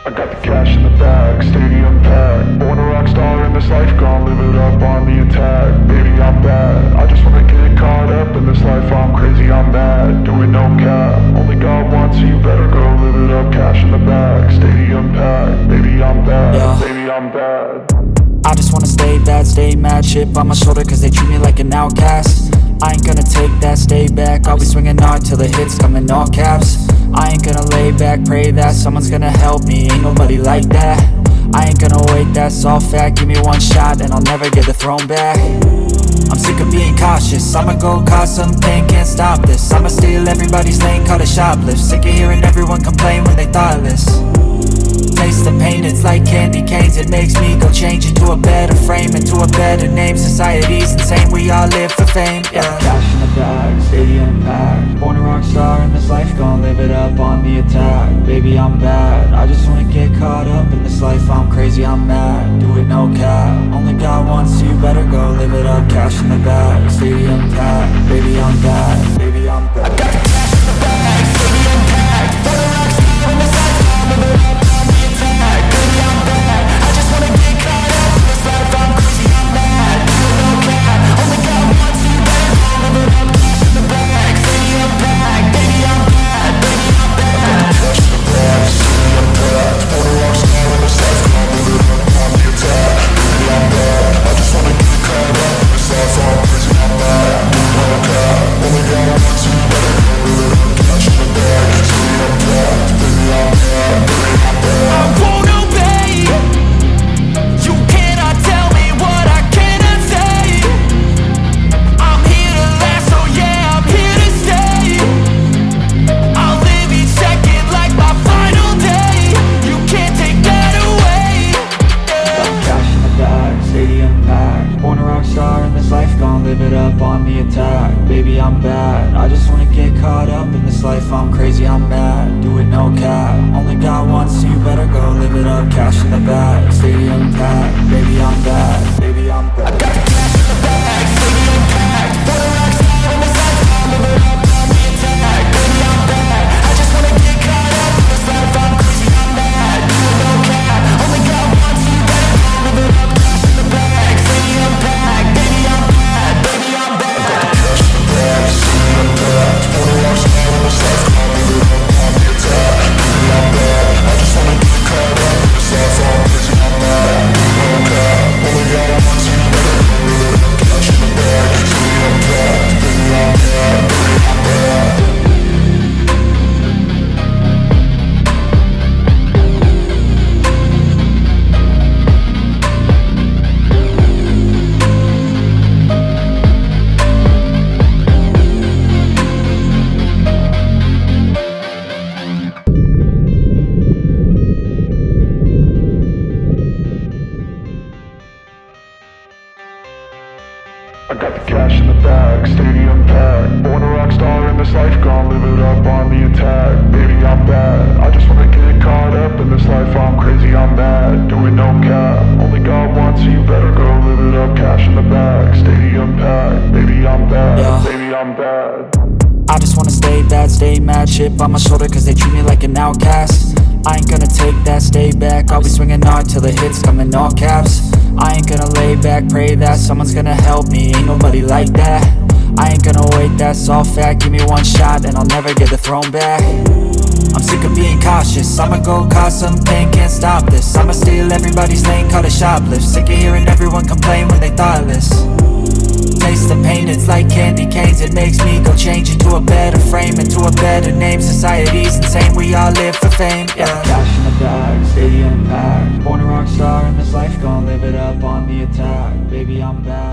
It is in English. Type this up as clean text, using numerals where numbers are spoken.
I got the cash in the bag, stadium packed. Born a rock star in this life, gon' live it up on the attack. Baby, I'm bad, I just wanna get caught up in this life. I'm crazy, I'm mad, doing no cap. Only God wants, so you better go live it up. Cash in the bag, stadium packed. Baby, I'm bad, baby, I'm bad. I just wanna stay bad, stay mad. Chip on my shoulder cause they treat me like an outcast. I ain't gonna take that, stay back. I'll be swinging hard till the hits come in all caps. I ain't gonna lay back, pray that someone's gonna help me. Ain't nobody like that. I ain't gonna wait, that's all fact. Give me one shot and I'll never get the throne back. I'm sick of being cautious, I'ma go cause some pain, can't stop this. I'ma steal everybody's lane, call it shoplift. Sick of hearing everyone complain when they thoughtless. Taste the pain, it's like candy canes. It makes me go change into a better frame, into a better name. Society's insane, we all live for fame, yeah. Cash in the bag, stadium packed. Born a rock star in this life, gon' live it up on the attack. Baby, I'm bad, I just wanna get caught up in this life. I'm crazy, I'm mad, do it no cap. Only God wants, so you better go live it up. Cash in the bag, stadium packed. Baby, I'm bad, baby, I'm bad. I got the cash in the bag, stadium packed. Born a rock star in this life, gon' live it up. Live it up on the attack, baby, I'm bad. I just wanna get caught up in this life. I'm crazy, I'm mad, do it no cap. Only God wants, so you better go live it up. Cash in the bag, stadium packed. Baby, I'm bad, baby, I'm bad. I got the cash in the bag, stadium packed. Born a rock star in this life, I'll live it up on the attack. Baby, I'm bad, I just wanna get caught up in this life. I'm crazy, I'm mad, do it no cap. Only God wants, so you better go live it up. Cash in the bag, stadium packed. Baby, I'm bad, baby, I'm bad. I got the cash in the bag, stadium packed. Born a rock star in this life, gon' live it up on the attack. Baby, I'm bad, I just wanna get caught up in this life. I'm crazy, I'm mad, doing no cap. Only God wants, so you better go live it up. Cash in the bag, stadium packed. Baby, I'm bad, baby, I'm bad. I just wanna stay bad, stay mad. Chip on my shoulder cause they treat me like an outcast. I ain't gonna take that, stay back. I'll be swinging hard till the hits come in all caps. I ain't gonna lay back, pray that someone's gonna help me. Ain't nobody like that. I ain't gonna wait, that's all fact. Give me one shot and I'll never get the throne back. I'm sick of being cautious, I'ma go cause some pain, can't stop this. I'ma steal everybody's lane, call it shoplift. Sick of hearing everyone complain when they thoughtless. Taste the pain, it's like candy canes. It makes me go change into a better frame, into a better name. Society's insane, we all live for fame, yeah. Cash in the bag, stadium packed. Born a rock star in this life, gon' live it up on the attack. Baby, I'm bad.